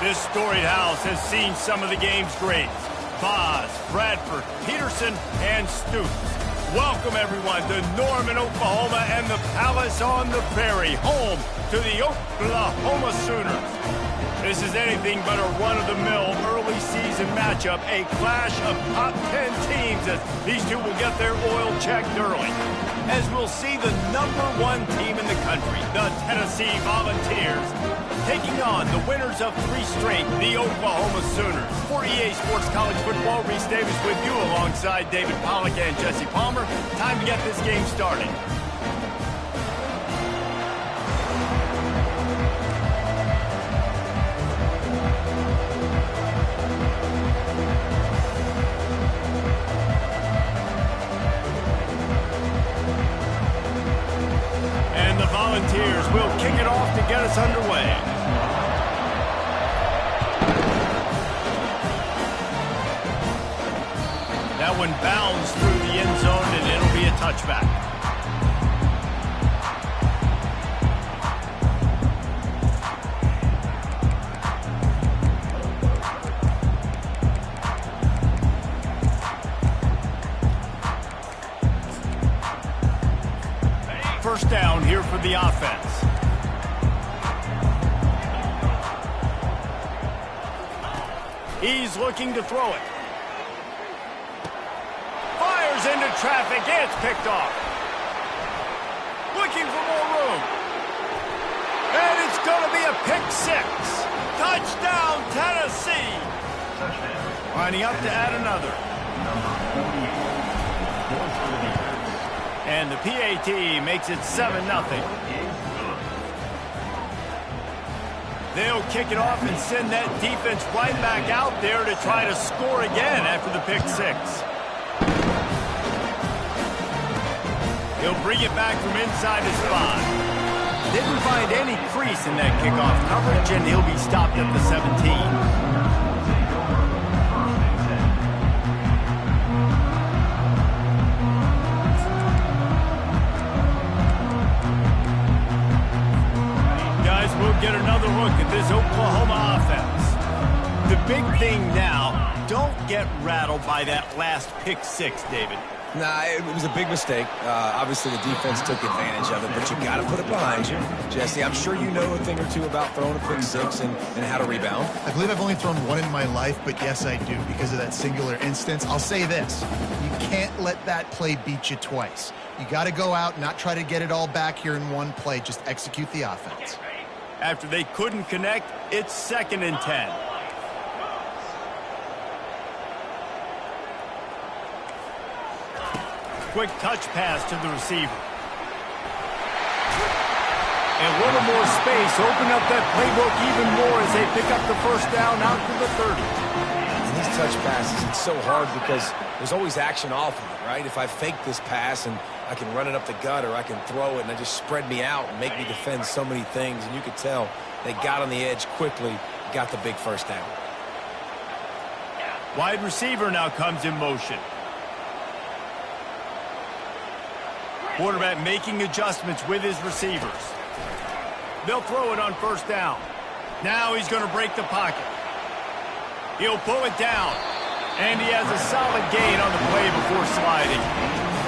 This storied house has seen some of the game's greats. Boz, Bradford, Peterson, and Stoops. Welcome, everyone, to Norman, Oklahoma, and the Palace on the Prairie, home to the Oklahoma Sooners. This is anything but a run-of-the-mill early season matchup, a clash of top 10 teams as these two will get their oil checked early. As we'll see the #1 team in the country, the Tennessee Volunteers, taking on the winners of 3 straight, the Oklahoma Sooners. For EA Sports College Football, Reese Davis with you alongside David Pollack and Jesse Palmer. Time to get this game started. And the Volunteers will kick it off to get us underway. That one bounds through the end zone, and it'll be a touchback. First down here for the offense. He's looking to throw it. Into traffic, it's picked off. Looking for more room. And it's going to be a pick 6. Touchdown, Tennessee. Lining up to add another. And the PAT makes it 7-0. They'll kick it off and send that defense right back out there to try to score again after the pick 6. He'll bring it back from inside his 5. Didn't find any crease in that kickoff coverage, and he'll be stopped at the 17. Guys, we'll get another look at this Oklahoma offense. The big thing now, don't get rattled by that last pick 6, David. Nah, it was a big mistake. Obviously, the defense took advantage of it, but you got to put it behind you. Jesse, I'm sure you know a thing or two about throwing a pick 6 and how to rebound. I believe I've only thrown one in my life, but yes, I do, because of that singular instance. I'll say this. You can't let that play beat you twice. You got to go out, not try to get it all back here in one play. Just execute the offense. After they couldn't connect, it's 2nd and 10. Quick touch pass to the receiver. And a little more space. Open up that playbook even more as they pick up the first down out to the 30. And these touch passes, it's so hard because there's always action off of it, right? If I fake this pass and I can run it up the gut or I can throw it and they just spread me out and make me defend so many things. And you could tell they got on the edge quickly, got the big first down. Wide receiver now comes in motion. Quarterback making adjustments with his receivers. They'll throw it on first down. Now he's going to break the pocket. He'll pull it down. And he has a solid gain on the play before sliding.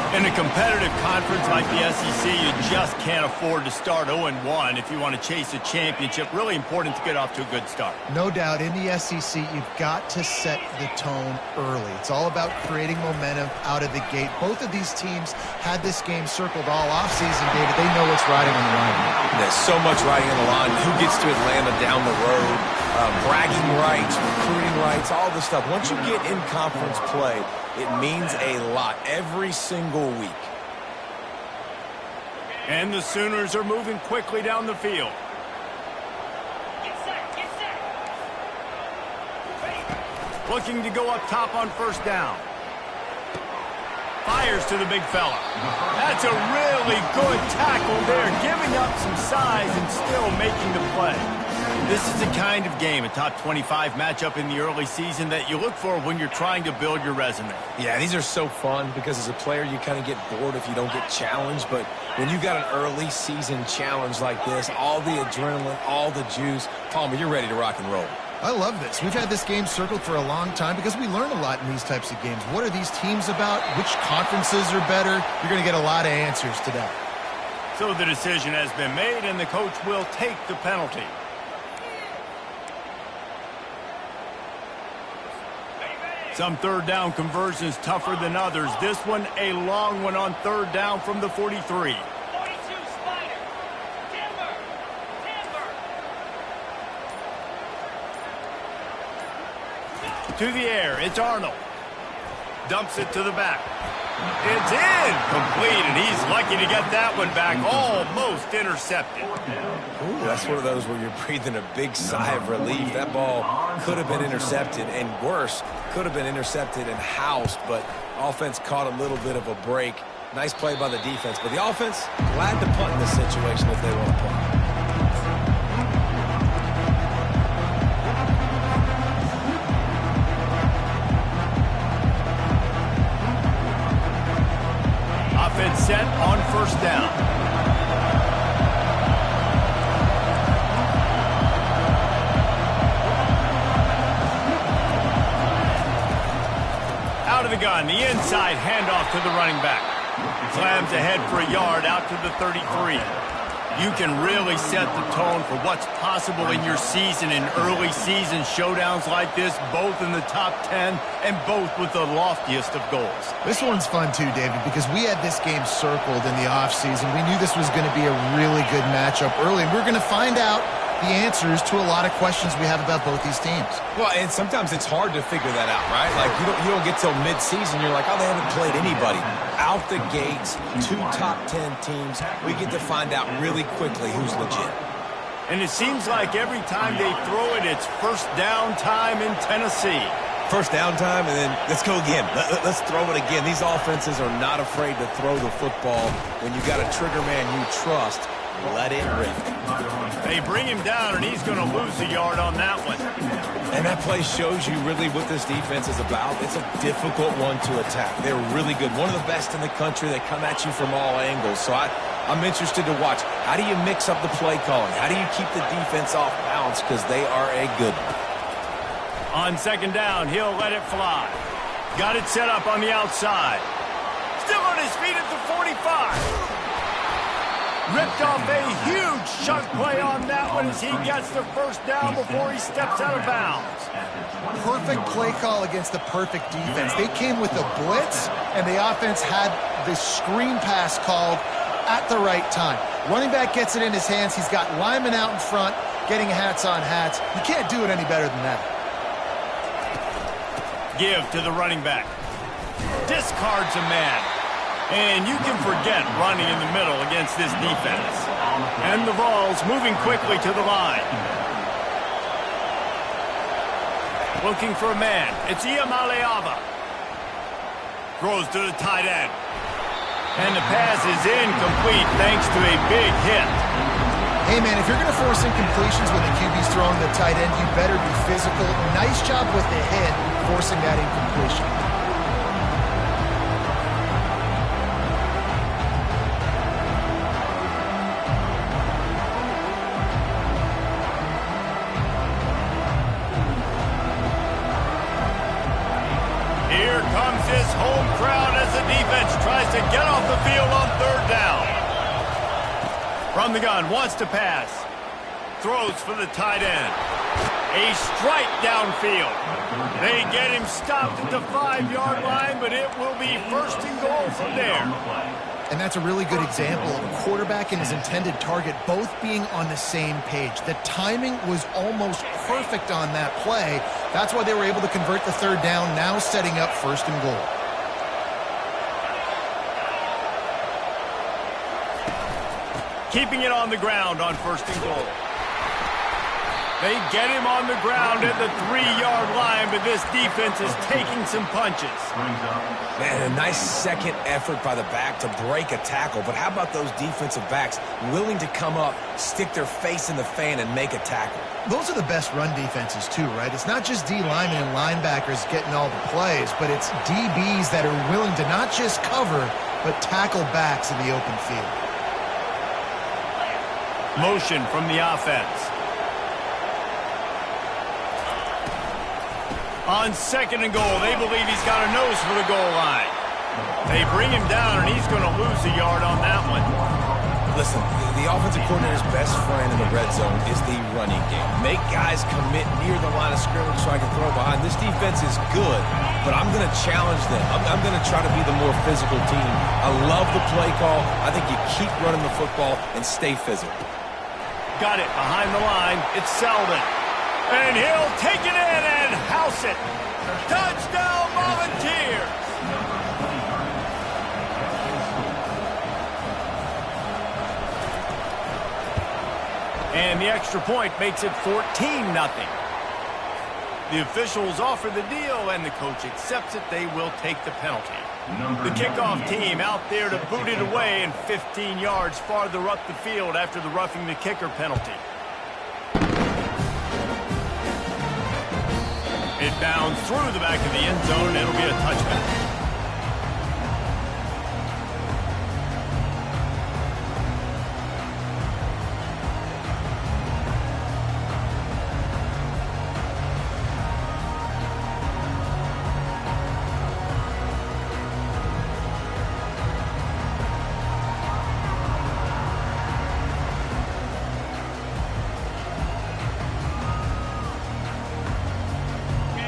In a competitive conference like the SEC, you just can't afford to start 0-1 if you want to chase a championship. Really important to get off to a good start. No doubt, in the SEC, you've got to set the tone early. It's all about creating momentum out of the gate. Both of these teams had this game circled all offseason, David. They know what's riding on the line. There's so much riding on the line. Who gets to Atlanta down the road? Bragging rights, recruiting rights, all this stuff. Once you get in conference play, it means a lot every single week. And the Sooners are moving quickly down the field. Looking to go up top on first down. Fires to the big fella. That's a really good tackle there, giving up some size and still making the play. This is the kind of game, a top 25 matchup in the early season, that you look for when you're trying to build your resume. Yeah, these are so fun because as a player, you kind of get bored if you don't get challenged. But when you got an early season challenge like this, all the adrenaline, all the juice, Palmer, you're ready to rock and roll. I love this. We've had this game circled for a long time because we learn a lot in these types of games. What are these teams about? Which conferences are better? You're going to get a lot of answers today. So the decision has been made, and the coach will take the penalty. Some third down conversions tougher than others. This one, a long one on third down from the 43. To the air, it's Arnold. Dumps it to the back. It's in! Complete, and he's lucky to get that one back. Almost intercepted. Ooh, that's one of those where you're breathing a big sigh of relief. That ball could have been intercepted, and worse, could have been intercepted and housed, but offense caught a little bit of a break. Nice play by the defense, but the offense glad to punt in this situation if they want to punt. Offense set on first down. Out of the gun, the inside handoff to the running back. Slams ahead for a yard out to the 33. You can really set the tone for what's possible in your season in early season showdowns like this, both in the top 10 and both with the loftiest of goals. This one's fun too, David, because we had this game circled in the offseason. We knew this was going to be a really good matchup early, and we're going to find out the answers to a lot of questions we have about both these teams. Well, and sometimes it's hard to figure that out, right? Like, you don't get till mid-season, you're like, oh, they haven't played anybody. Out the gates, 2 top 10 teams, we get to find out really quickly who's legit. And it seems like every time they throw it, it's first down time in Tennessee. First down time, and then let's go again. Let's throw it again. These offenses are not afraid to throw the football. When you got a trigger man you trust, let it rip. They bring him down, and he's going to lose a yard on that one. And that play shows you really what this defense is about. It's a difficult one to attack. They're really good. One of the best in the country. They come at you from all angles. So I'm interested to watch. How do you mix up the play calling? How do you keep the defense off balance? Because they are a good one. On second down, he'll let it fly. Got it set up on the outside. Still on his feet at the 45. Ripped off a huge chunk play on that one as he gets the first down before he steps out of bounds. Perfect play call against the perfect defense. They came with a blitz, and the offense had the screen pass called at the right time. Running back gets it in his hands. He's got linemen out in front, getting hats on hats. You can't do it any better than that. Give to the running back. Discards a man. And you can forget running in the middle against this defense. And the Vols moving quickly to the line. Looking for a man. It's Ncaa25. Throws to the tight end. And the pass is incomplete thanks to a big hit. Hey, man, if you're going to force incompletions when the QB's throwing the tight end, you better be physical. Nice job with the hit, forcing that incompletion. Here comes his home crowd as the defense tries to get off the field on third down. From the gun, wants to pass. Throws for the tight end. A strike downfield. They get him stopped at the 5-yard line, but it will be first and goal from there. And that's a really good example of a quarterback and his intended target both being on the same page. The timing was almost perfect on that play. That's why they were able to convert the third down, now setting up first and goal. Keeping it on the ground on first and goal. They get him on the ground at the 3-yard line, but this defense is taking some punches. Man, a nice second effort by the back to break a tackle. But how about those defensive backs willing to come up, stick their face in the fan, and make a tackle? Those are the best run defenses, too, right? It's not just D linemen and linebackers getting all the plays, but it's DBs that are willing to not just cover, but tackle backs in the open field. Motion from the offense. On 2nd and goal, they believe he's got a nose for the goal line. They bring him down, and he's going to lose a yard on that one. Listen, the offensive coordinator's best friend in the red zone is the running game. Make guys commit near the line of scrimmage so I can throw behind. This defense is good, but I'm going to challenge them. I'm going to try to be the more physical team. I love the play call. I think you keep running the football and stay physical. Got it behind the line. It's Selden. And he'll take it in and house it. Touchdown, Volunteers! And the extra point makes it 14-0. The officials offer the deal, and the coach accepts it. They will take the penalty. The kickoff team out there to boot it away and 15 yards farther up the field after the roughing the kicker penalty. It bounds through the back of the end zone, and it'll be a touchback.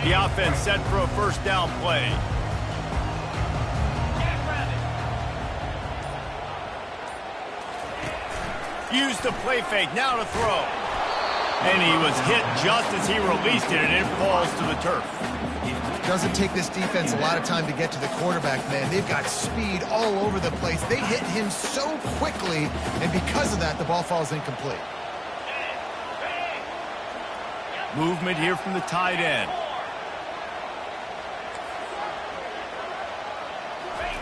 The offense set for a first down play. Use the play fake, now to throw. And he was hit just as he released it, and it falls to the turf. It doesn't take this defense a lot of time to get to the quarterback, man. They've got speed all over the place. They hit him so quickly, and because of that, the ball falls incomplete. Movement here from the tight end.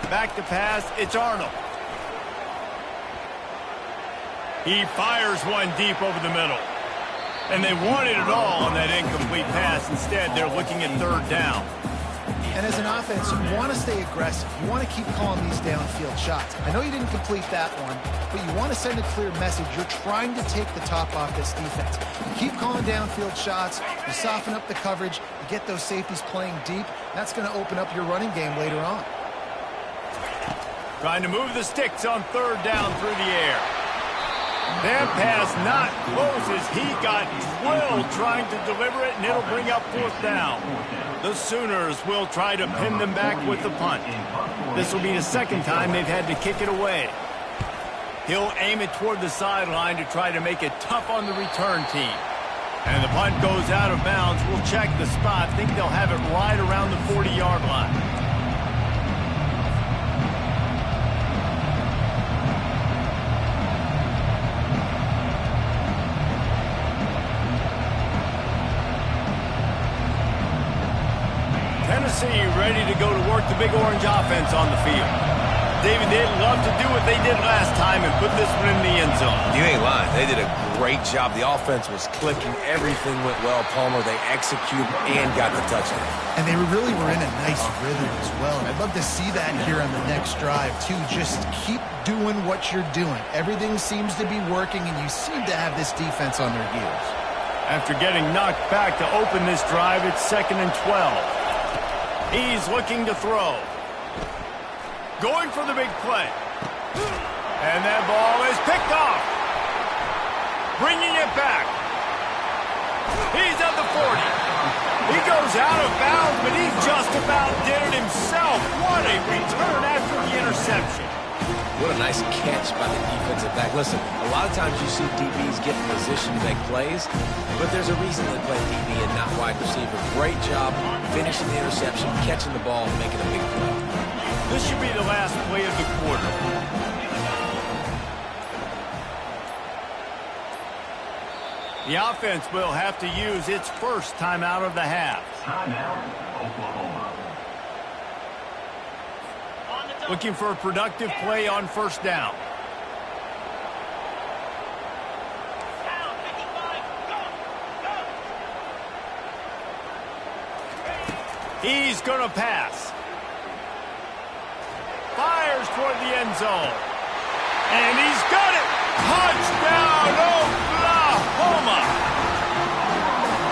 Back to pass, it's Arnold. He fires one deep over the middle. And they wanted it all on that incomplete pass. Instead, they're looking at third down. And as an offense, you want to stay aggressive. You want to keep calling these downfield shots. I know you didn't complete that one, but you want to send a clear message. You're trying to take the top off this defense. You keep calling downfield shots. You soften up the coverage. You get those safeties playing deep. That's going to open up your running game later on. Trying to move the sticks on third down through the air. That pass not close as he got drilled trying to deliver it, and it'll bring up fourth down. The Sooners will try to pin them back with the punt. This will be the second time they've had to kick it away. He'll aim it toward the sideline to try to make it tough on the return team. And the punt goes out of bounds. We'll check the spot. Think they'll have it right around the 40-yard line. Tennessee ready to go to work the Big Orange offense on the field. David, they'd love to do what they did last time and put this one in the end zone. You ain't lying. They did a great job. The offense was clicking. Everything went well. Palmer, they executed and got the touchdown. And they really were in a nice rhythm as well. And I'd love to see that here on the next drive, too. Just keep doing what you're doing. Everything seems to be working, and you seem to have this defense on their heels. After getting knocked back to open this drive, it's 2nd and 12. He's looking to throw. Going for the big play. And that ball is picked off. Bringing it back. He's at the 40. He goes out of bounds, but he just about did it himself. What a return after the interception. What a nice catch by the defensive back. Listen, a lot of times you see DBs get in position to make plays, but there's a reason they play DB and not wide receiver. Great job finishing the interception, catching the ball, and making a big play. This should be the last play of the quarter. The offense will have to use its first timeout of the half. Timeout, Oklahoma. Looking for a productive play on first down. He's going to pass. Fires toward the end zone. And he's got it. Touchdown, Oklahoma.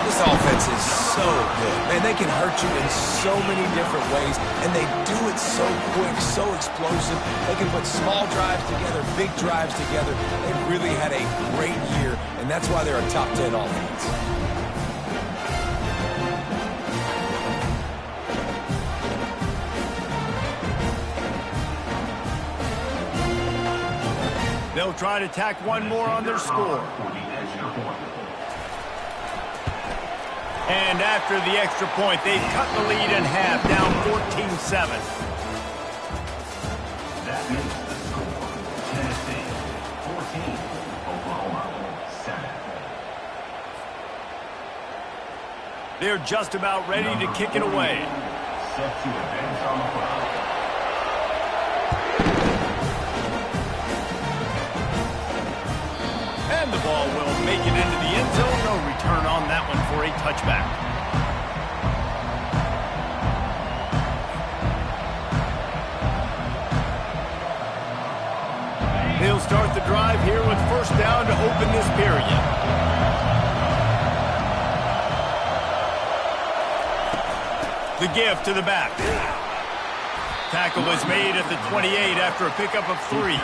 This offense is so good. Man, they can hurt you in so many different ways, and they do it so quick, so explosive. They can put small drives together, big drives together. They've really had a great year, and that's why they're a top 10 offense. They'll try to tack one more on their score. And after the extra point, they've cut the lead in half, down 14-7. That makes the score Tennessee 14, Oklahoma 7. They're just about ready to kick it away. Set to advance on the fly. And the ball will make it into the end zone. No return on that one for a touchback. He'll start the drive here with first down to open this period. The give to the back. Tackle was made at the 28 after a pickup of 3.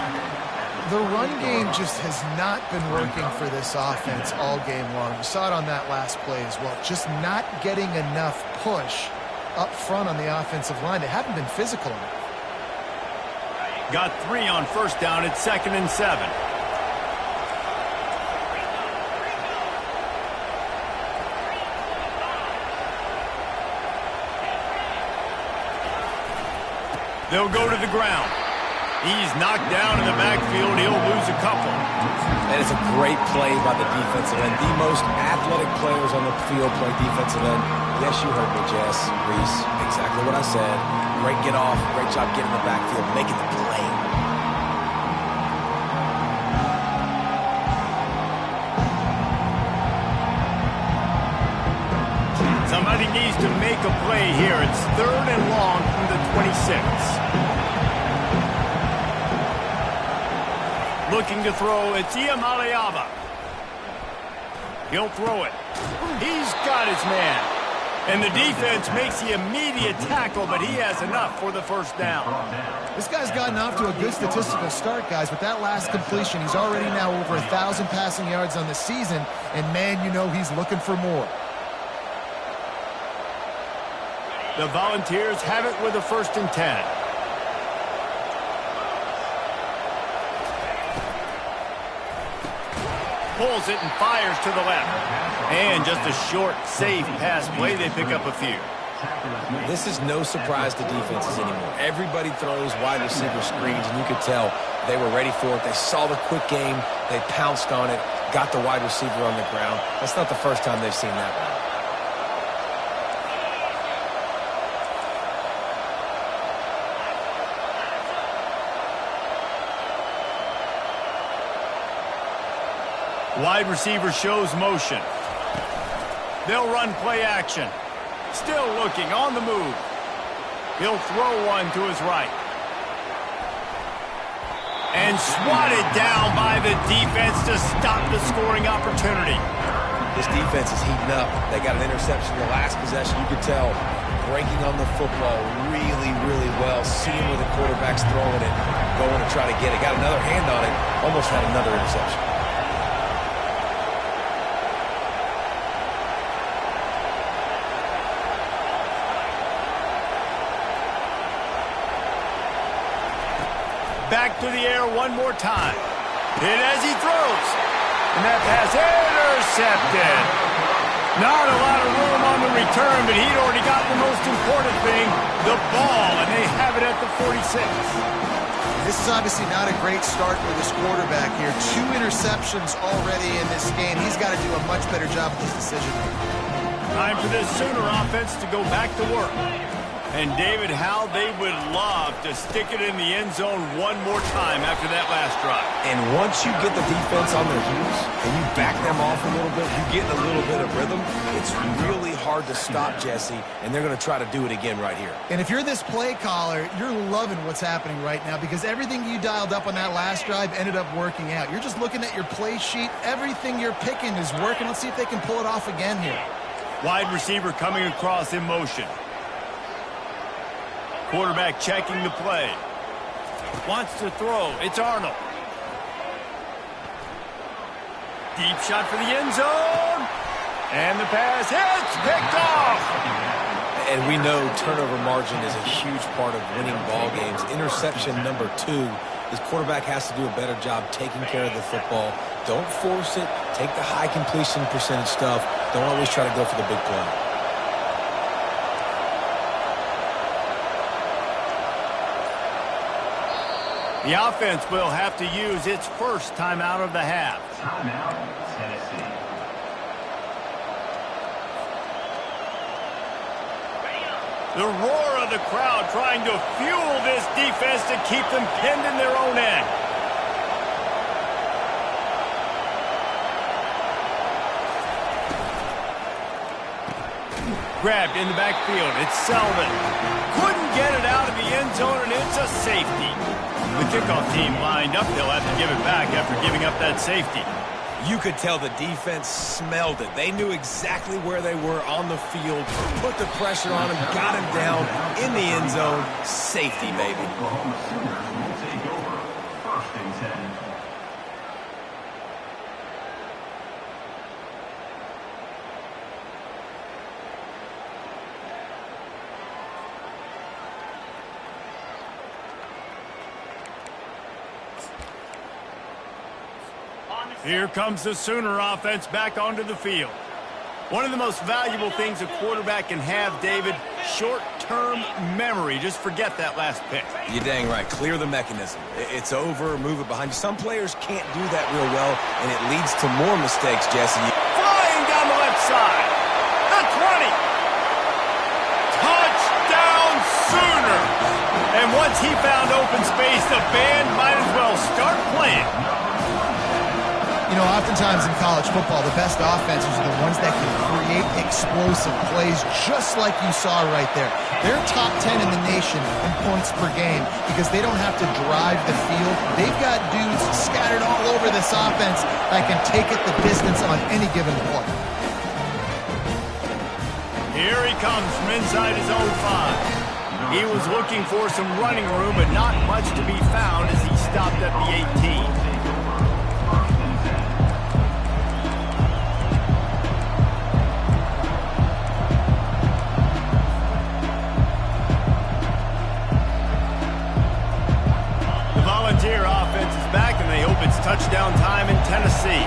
The run game just has not been working for this offense all game long. We saw it on that last play as well. Just not getting enough push up front on the offensive line. They haven't been physical enough. Got 3 on first down at 2nd and 7. They'll go to the ground. He's knocked down in the backfield. He'll lose a couple. And it's a great play by the defensive end. The most athletic players on the field play defensive end. Yes, you heard me, Jess, Reese. Exactly what I said. Great get off. Great job getting in the backfield, making the play. Somebody needs to make a play here. It's 3rd and long from the 26. Looking to throw, it's Ncaa25. He'll throw it. He's got his man. And the defense makes the immediate tackle, but he has enough for the first down. This guy's gotten off to a good statistical start, guys. With that last completion, he's already now over 1,000 passing yards on the season. And, man, you know he's looking for more. The Volunteers have it with a 1st and 10. Pulls it and fires to the left. And just a short, safe pass play. They pick up a few. This is no surprise to defenses anymore. Everybody throws wide receiver screens, and you could tell they were ready for it. They saw the quick game. They pounced on it, got the wide receiver on the ground. That's not the first time they've seen that one. Wide receiver shows motion. They'll run play action. Still looking on the move. He'll throw one to his right. And swatted down by the defense to stop the scoring opportunity. This defense is heating up. They got an interception in the last possession. You could tell breaking on the football really, really well. Seeing where the quarterback's throwing it, going to try to get it. Got another hand on it. Almost had another interception. Back to the air one more time. Hit as he throws. And that pass intercepted. Not a lot of room on the return, but he'd already got the most important thing, the ball, and they have it at the 46. This is obviously not a great start for this quarterback here. 2 interceptions already in this game. He's got to do a much better job with his decision. Time for this Sooner offense to go back to work. And David, how they would love to stick it in the end zone one more time after that last drive. And once you get the defense on their heels and you back them off a little bit, you get a little bit of rhythm, it's really hard to stop, Jesse, and they're going to try to do it again right here. And if you're this play caller, you're loving what's happening right now because everything you dialed up on that last drive ended up working out. You're just looking at your play sheet. Everything you're picking is working. Let's see if they can pull it off again here. Wide receiver coming across in motion. Quarterback checking the play. Wants to throw. It's Arnold. Deep shot for the end zone. And the pass hits. Picked off. And we know turnover margin is a huge part of winning ball games. Interception number 2. This quarterback has to do a better job taking care of the football. Don't force it. Take the high completion percentage stuff. Don't always try to go for the big play. The offense will have to use its first timeout of the half. Timeout, Tennessee. The roar of the crowd trying to fuel this defense to keep them pinned in their own end. Grabbed in the backfield. It's Selvin. Couldn't get it out of the end zone, and it's a safety. The kickoff team lined up. They'll have to give it back after giving up that safety. You could tell the defense smelled it. They knew exactly where they were on the field, put the pressure on him, got him down in the end zone. Safety, baby. Oklahoma Sooners will take over. 1st and 10. Here comes the Sooner offense back onto the field. One of the most valuable things a quarterback can have, David, short-term memory. Just forget that last pick. You're dang right. Clear the mechanism. It's over. Move it behind you. Some players can't do that real well, and it leads to more mistakes, Jesse. Flying down the left side. The 20. Touchdown Sooners. And once he found open space, the band might as well start playing. You know, oftentimes in college football, the best offenses are the ones that can create explosive plays, just like you saw right there. They're top 10 in the nation in points per game because they don't have to drive the field. They've got dudes scattered all over this offense that can take it the distance on any given play. Here he comes from inside his own 5. He was looking for some running room, but not much to be found as he stopped at the 18. Volunteer offense is back, and they hope it's touchdown time in Tennessee.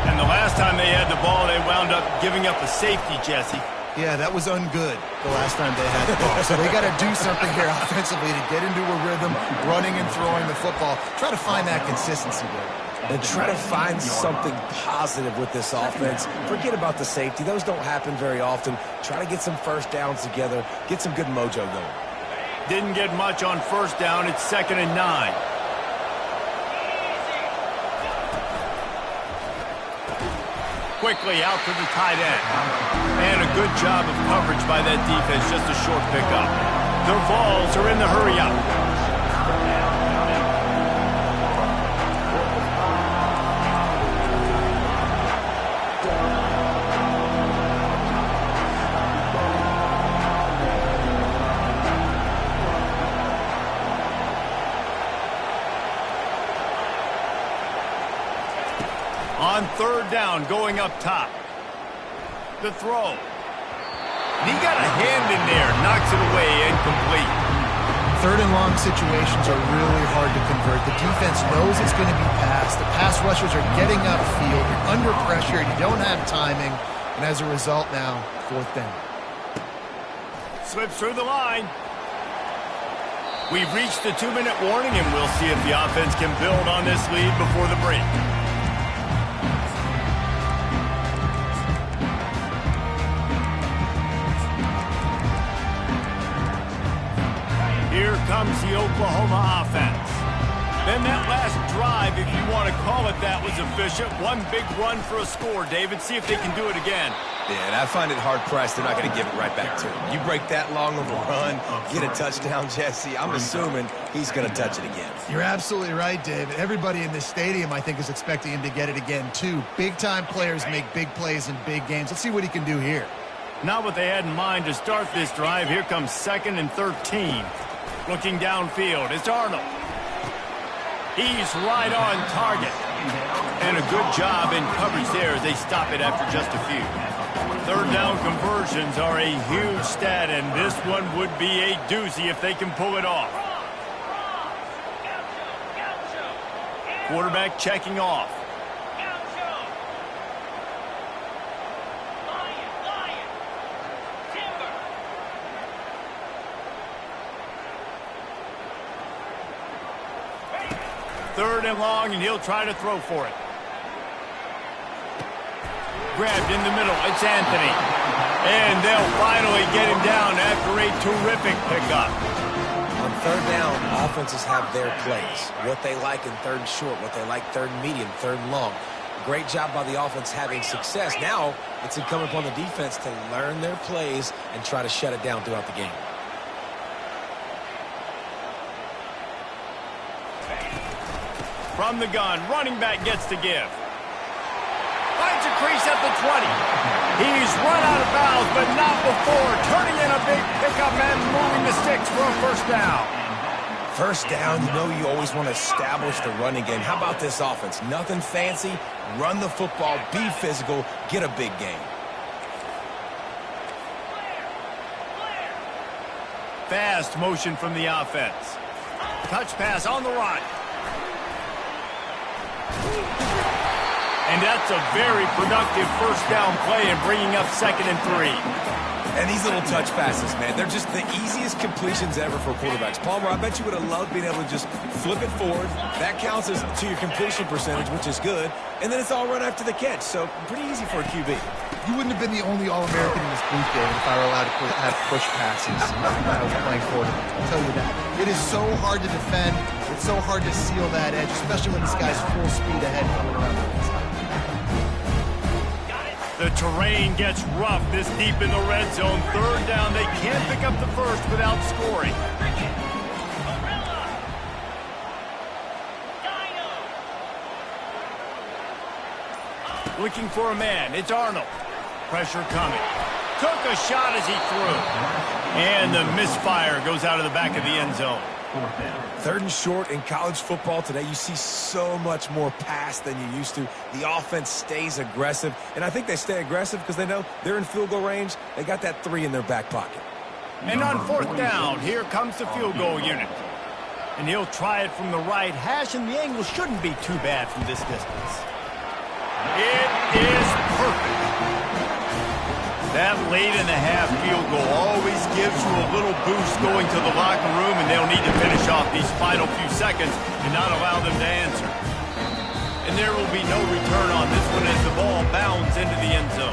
And the last time they had the ball, they wound up giving up a safety, Jesse. Yeah, that was ungood the last time they had the ball. So they got to do something here offensively to get into a rhythm, running and throwing the football. Try to find that consistency there. And try to find something positive with this offense. Forget about the safety. Those don't happen very often. Try to get some first downs together. Get some good mojo going. Didn't get much on first down. It's 2nd and 9. Quickly out to the tight end. And a good job of coverage by that defense. Just a short pickup. The Vols are in the hurry up. On 3rd down, going up top. The throw. He got a hand in there, knocks it away, incomplete. 3rd and long situations are really hard to convert. The defense knows it's going to be passed. The pass rushers are getting upfield. You're under pressure. You don't have timing. And as a result now, 4th down. Slips through the line. We've reached the 2-minute warning, and we'll see if the offense can build on this lead before the break. Here comes the Oklahoma offense. Then that last drive, if you want to call it that, was efficient. One big run for a score, David. See if they can do it again. Yeah, and I find it hard-pressed they're not going to give it right back to him. You break that long of a run, get a touchdown, Jesse, I'm assuming he's going to touch it again. You're absolutely right, David. Everybody in this stadium, I think, is expecting him to get it again, too. Big-time players make big plays in big games. Let's see what he can do here. Not what they had in mind to start this drive. Here comes 2nd and 13. Looking downfield, it's Arnold. He's right on target. And a good job in coverage there as they stop it after just a few. 3rd down conversions are a huge stat, and this one would be a doozy if they can pull it off. Quarterback checking off. Third and long, and he'll try to throw for it. Grabbed in the middle. It's Anthony. And they'll finally get him down after a terrific pickup. On 3rd down, offenses have their plays. What they like in 3rd and short, what they like 3rd and medium, 3rd and long. Great job by the offense having success. Now it's incumbent upon the defense to learn their plays and try to shut it down throughout the game. From the gun, running back gets to give. Finds a crease at the 20. He's run out of bounds, but not before turning in a big pickup and moving the sticks for a 1st down. 1st down, you know you always want to establish the running game. How about this offense? Nothing fancy. Run the football, be physical, get a big gain. Fast motion from the offense. Touch pass on the run. And that's a very productive 1st down play and bringing up 2nd and 3. And these little touch passes, man, they're just the easiest completions ever for quarterbacks. Palmer, I bet you would have loved being able to just flip it forward. That counts as to your completion percentage, which is good. And then it's all run after the catch, so pretty easy for a QB. You wouldn't have been the only All-American in this booth, David, if I were allowed to have push passes when I was playing quarterback. I'll tell you that. It is so hard to defend. It's so hard to seal that edge, especially when this guy's full speed ahead coming around the inside. The terrain gets rough this deep in the red zone. 3rd down, they can't pick up the 1st without scoring. Looking for a man, it's Arnold. Pressure coming. Took a shot as he threw. And the misfire goes out of the back of the end zone. 3rd and short in college football today, you see so much more pass than you used to. The offense stays aggressive, and I think they stay aggressive because they know they're in field goal range. They got that 3 in their back pocket. And on 4th down, here comes the field goal unit. And he'll try it from the right hash, and the angle shouldn't be too bad from this distance. It is perfect. That late-in-the-half field goal always gives you a little boost going to the locker room, and they'll need to finish off these final few seconds and not allow them to answer. And there will be no return on this one as the ball bounds into the end zone.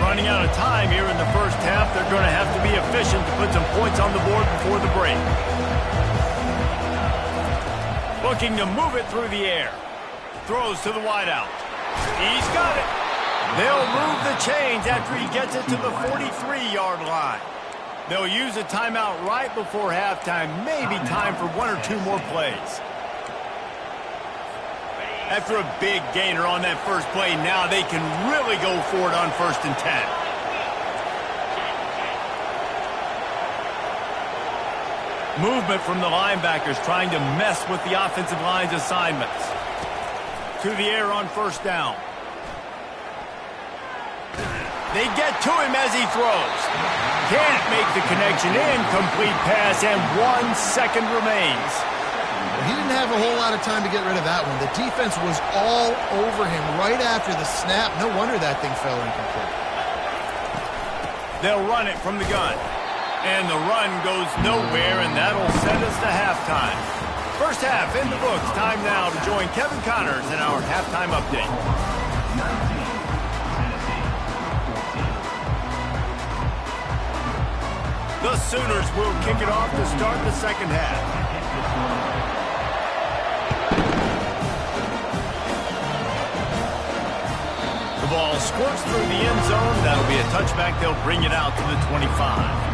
Running out of time here in the 1st half, they're going to have to be efficient to put some points on the board before the break. Looking to move it through the air. Throws to the wideout. He's got it. They'll move the chains after he gets it to the 43-yard line. They'll use a timeout right before halftime. Maybe time for 1 or 2 more plays. After a big gainer on that 1st play, now they can really go for it on 1st and 10. Movement from the linebackers trying to mess with the offensive line's assignments. To the air on 1st down. They get to him as he throws. Can't make the connection. Incomplete pass, and 1 second remains. He didn't have a whole lot of time to get rid of that one. The defense was all over him right after the snap. No wonder that thing fell incomplete. They'll run it from the gun. And the run goes nowhere, and that'll send us to halftime. 1st half in the books. Time now to join Kevin Connors in our halftime update. The Sooners will kick it off to start the 2nd half. The ball squirts through the end zone. That'll be a touchback. They'll bring it out to the 25.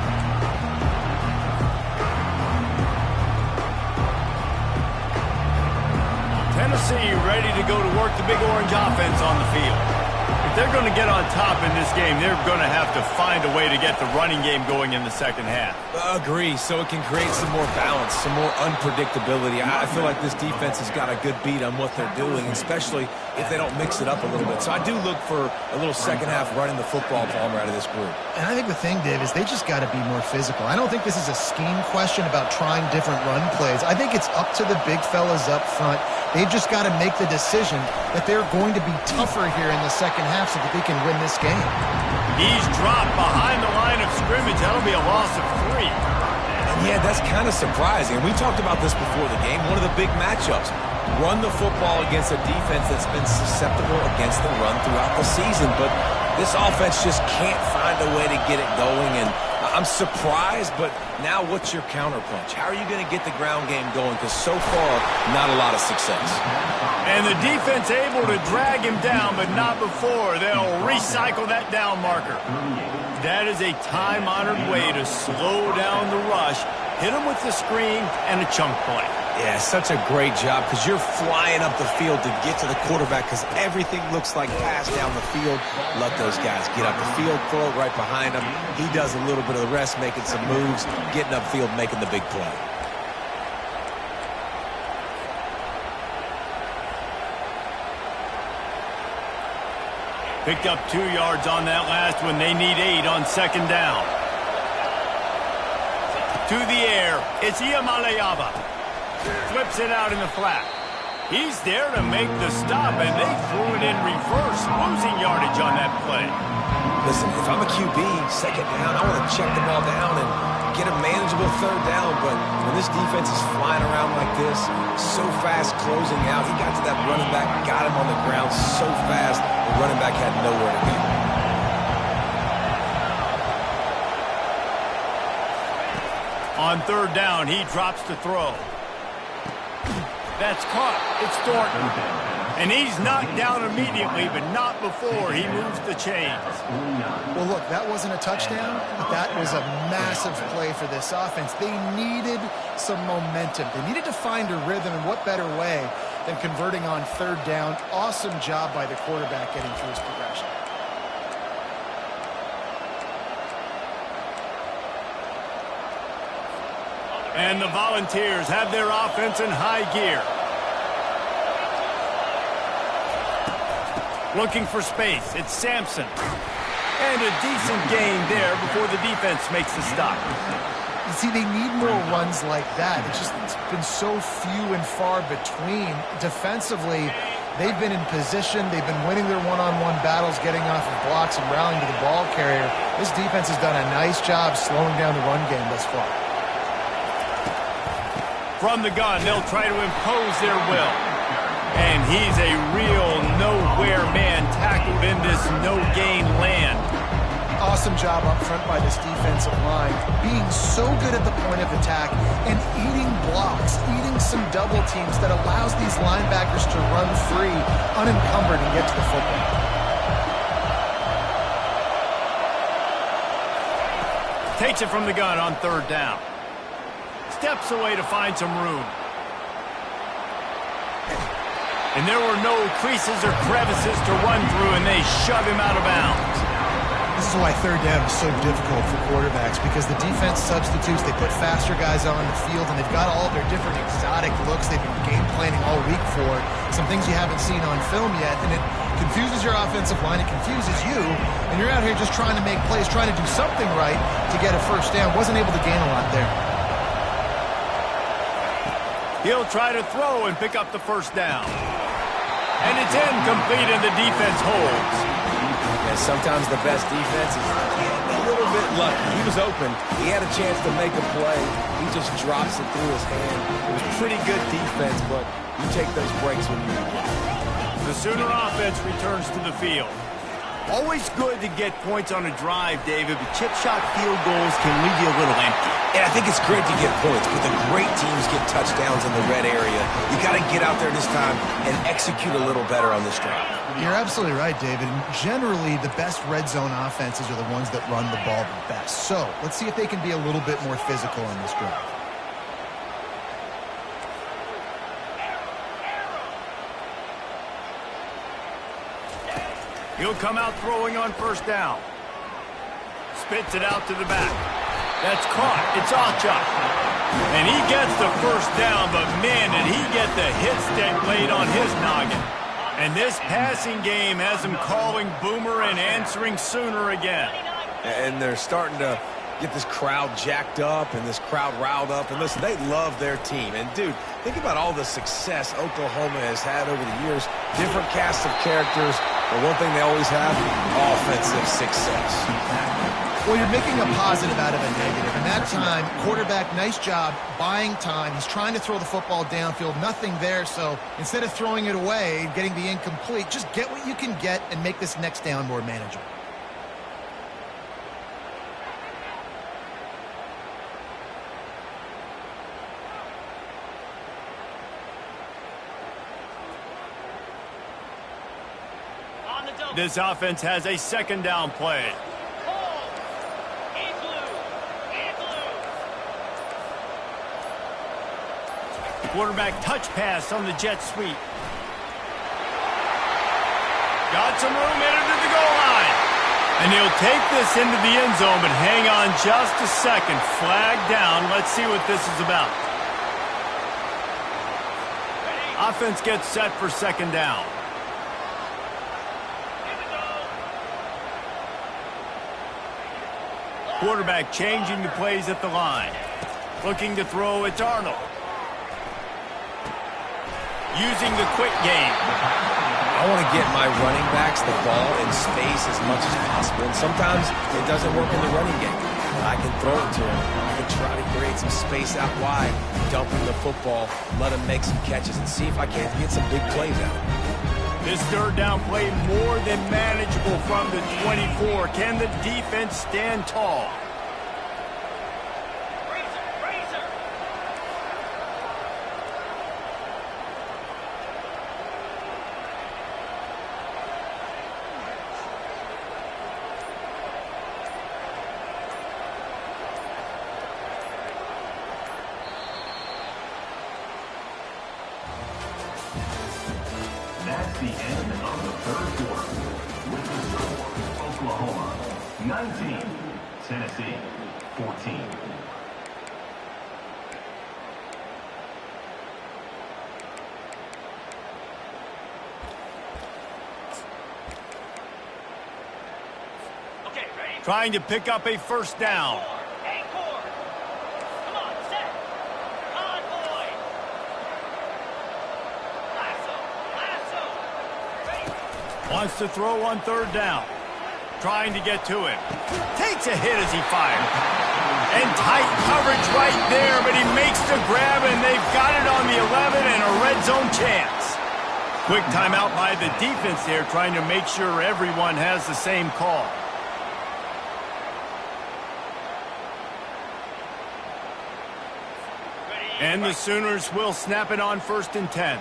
Tennessee ready to go to work the big orange offense on the field. If they're going to get on top in this game, they're going to have to find a way to get the running game going in the second half. Agree, so it can create some more balance, some more unpredictability. I feel like this defense has got a good beat on what they're doing, especially if they don't mix it up a little bit. So I do look for a little second half running the football Palmer out of this group. And I think the thing, Dave, is they just got to be more physical. I don't think this is a scheme question about trying different run plays. I think it's up to the big fellas up front. They've just got to make the decision that they're going to be tougher here in the second half so that they can win this game. He's dropped behind the line of scrimmage. That'll be a loss of 3. Yeah, that's kind of surprising. And we talked about this before the game. One of the big matchups. Run the football against a defense that's been susceptible against the run throughout the season. But this offense just can't find a way to get it going. And I'm surprised, but now what's your counterpunch? How are you going to get the ground game going? Because so far, not a lot of success. And the defense able to drag him down, but not before. They'll recycle that down marker. That is a time-honored way to slow down the rush, hit him with the screen, and a chunk play. Yeah, such a great job because you're flying up the field to get to the quarterback because everything looks like pass down the field. Let those guys get up the field, throw it right behind him. He does a little bit of the rest, making some moves, getting upfield, making the big play. Picked up 2 yards on that last one. They need 8 on second down. To the air, it's Ncaa25. Flips it out in the flat. He's there to make the stop, and they threw it in reverse, losing yardage on that play. Listen, if I'm a QB, second down, I want to check the ball down and get a manageable third down, but when this defense is flying around like this, so fast closing out, he got to that running back, got him on the ground so fast, the running back had nowhere to go. On third down, he drops to throw. That's caught. It's Thornton. And he's knocked down immediately, but not before he moves the chains. Well, look, that wasn't a touchdown, but that was a massive play for this offense. They needed some momentum. They needed to find a rhythm, and what better way than converting on third down. Awesome job by the quarterback getting through his progression. And the Volunteers have their offense in high gear. Looking for space. It's Sampson. And a decent gain there before the defense makes the stop. You see, they need more runs like that. It's been so few and far between. Defensively, they've been in position. They've been winning their one-on-one battles, getting off of blocks and rallying to the ball carrier. This defense has done a nice job slowing down the run game thus far. From the gun, they'll try to impose their will. And he's a real nowhere man tackled in this no-gain land. Awesome job up front by this defensive line, being so good at the point of attack and eating blocks, eating some double teams that allows these linebackers to run free, unencumbered, and get to the football. Takes it from the gun on third down. Steps away to find some room. And there were no creases or crevices to run through, and they shove him out of bounds. This is why third down is so difficult for quarterbacks, because the defense substitutes, they put faster guys on the field, and they've got all their different exotic looks they've been game planning all week for, some things you haven't seen on film yet, and it confuses your offensive line, it confuses you, and you're out here just trying to make plays, trying to do something right to get a first down. Wasn't able to gain a lot there. He'll try to throw and pick up the first down. And it's incomplete, and the defense holds. Yeah, sometimes the best defense is getting a little bit lucky. He was open. He had a chance to make a play. He just drops it through his hand. It was pretty good defense, but you take those breaks when you need it. The Sooner offense returns to the field. Always good to get points on a drive, David, but chip shot field goals can leave you a little empty. And I think it's great to get points, but the great teams get touchdowns in the red area. You got to get out there this time and execute a little better on this drive. You're absolutely right, David. And generally, the best red zone offenses are the ones that run the ball the best. So let's see if they can be a little bit more physical on this drive. He'll come out throwing on first down. Spits it out to the back. That's caught. It's Ncaa25. And he gets the first down, but man, did he get the hit stick laid on his noggin. And this passing game has him calling Boomer and answering Sooner again. And they're starting to get this crowd jacked up and this crowd riled up. And listen, they love their team. And, dude, think about all the success Oklahoma has had over the years. Different casts of characters. But one thing they always have, offensive success. Well, you're making a positive out of a negative. And that time, quarterback, nice job buying time. He's trying to throw the football downfield. Nothing there. So instead of throwing it away and getting the incomplete, just get what you can get and make this next down more manageable. This offense has a second down play. Quarterback touch pass on the jet sweep. Got some room headed to the goal line. And he'll take this into the end zone, but hang on just a second. Flag down. Let's see what this is about. Offense gets set for second down. Quarterback changing the plays at the line. Looking to throw, it's Arnold. Using the quick game. I want to get my running backs the ball in space as much as possible. And sometimes it doesn't work in the running game. I can throw it to him. I can try to create some space out wide, dump him the football, let him make some catches, and see if I can't get some big plays out of him. This third down play more than manageable from the 24. Can the defense stand tall? That's the end of the third quarter. With the score, Oklahoma 19, Tennessee 14. Okay, ready? Trying to pick up a first down. Wants to throw on third down. Trying to get to him. Takes a hit as he fires. And tight coverage right there, but he makes the grab, and they've got it on the 11 and a red zone chance. Quick timeout by the defense there, trying to make sure everyone has the same call. And the Sooners will snap it on 1st and 10.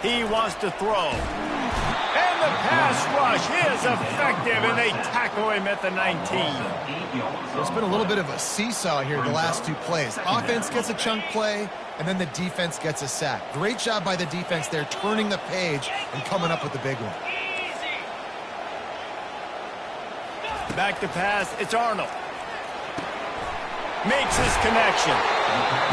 He wants to throw. And the pass rush is effective, and they tackle him at the 19. There's been a little bit of a seesaw here the last two plays. Offense gets a chunk play, and then the defense gets a sack. Great job by the defense there, turning the page and coming up with the big one. Back to pass, it's Arnold. Makes his connection.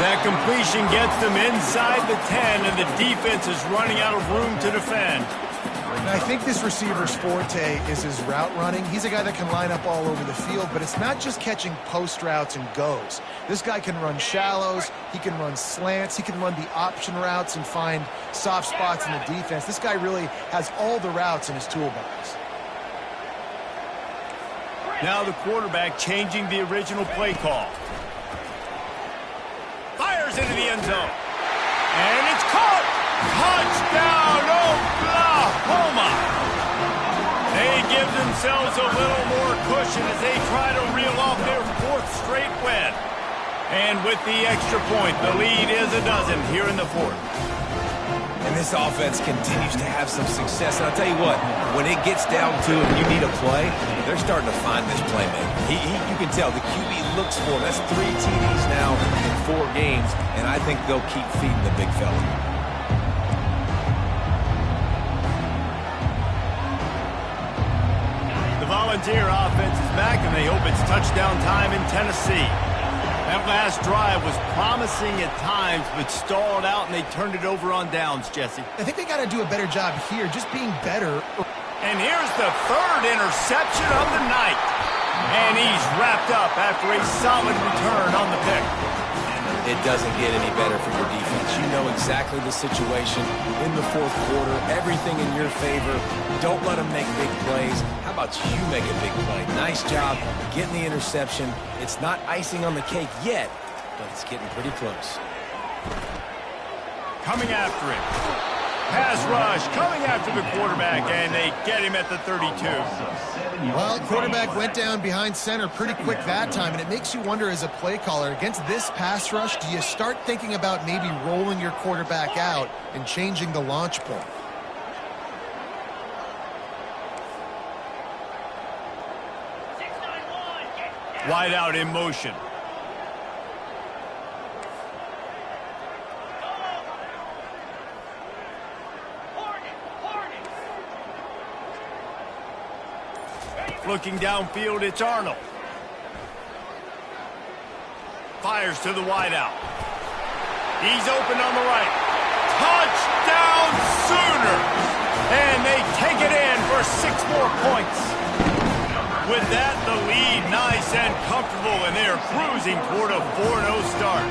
That completion gets them inside the 10, and the defense is running out of room to defend. And I think this receiver's forte is his route running. He's a guy that can line up all over the field, but it's not just catching post routes and goes. This guy can run shallows, he can run slants, he can run the option routes and find soft spots in the defense. This guy really has all the routes in his toolbox. Now the quarterback changing the original play call. Fires into the end zone. And it's caught. Touchdown, Oklahoma. They give themselves a little more cushion as they try to reel off their 4th straight win. And with the extra point, the lead is a dozen here in the 4th. And And this offense continues to have some success. And I'll tell you what, when it gets down to it and you need a play, they're starting to find this playmaker. You can tell the QB looks for him. That's 3 TDs now in 4 games, and I think they'll keep feeding the big fella. The Volunteer offense is back, and they hope it's touchdown time in Tennessee. That last drive was promising at times, but stalled out, and they turned it over on downs, Jesse. I think they got to do a better job here, just being better. And here's the 3rd interception of the night. And he's wrapped up after a solid return on the pick. It doesn't get any better for your defense. You know exactly the situation in the 4th quarter. Everything in your favor. Don't let them make big plays. How about you make a big play? Nice job getting the interception. It's not icing on the cake yet, but it's getting pretty close. Coming after him. Pass rush coming after the quarterback, and they get him at the 32. Well, quarterback went down behind center pretty quick that time, and it makes you wonder as a play caller, against this pass rush, do you start thinking about maybe rolling your quarterback out and changing the launch point? Wide out in motion. Looking downfield, it's Arnold. Fires to the wideout. He's open on the right. Touchdown Sooners! And they take it in for 6 more points. With that, the lead nice and comfortable, and they're cruising toward a 4-0 start.